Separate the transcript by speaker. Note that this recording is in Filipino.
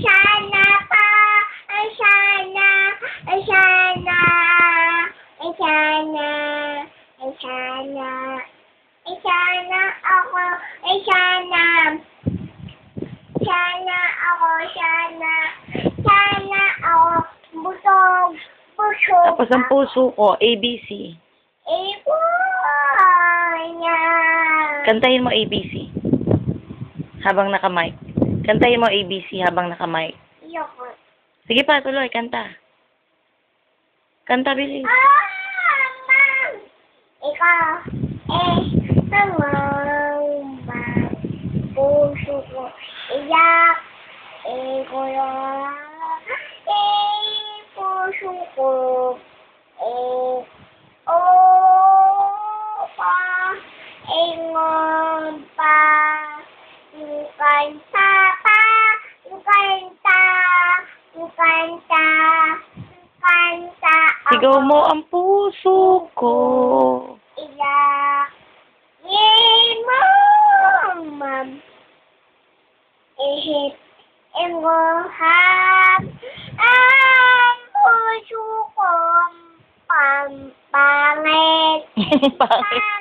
Speaker 1: sana pa, ay sana, ay sana, ay sana, ay sana, ay sana ako, ay sana, sana ako, sana, sana ako, busog, busog.
Speaker 2: Tapos ang puso ko, ABC.
Speaker 1: Ipo niya.
Speaker 2: Kantahin mo ABC. Habang naka-mic. Kantahin mo ABC habang naka-mic.
Speaker 1: Yoko.
Speaker 2: Sige pa, tuloy, kanta. Kanta, bilis.
Speaker 1: Ma'am! Ikaw, mama, puso ko, iyak, kulong, puso ko, ingon pa, kanta pa, kanta, kanta, kanta.
Speaker 2: Sigaw mo ang puso ko.
Speaker 1: Iyak, mo, ma'am. Ihip, ingohap, ang puso ko, pampangit.
Speaker 2: Bakit?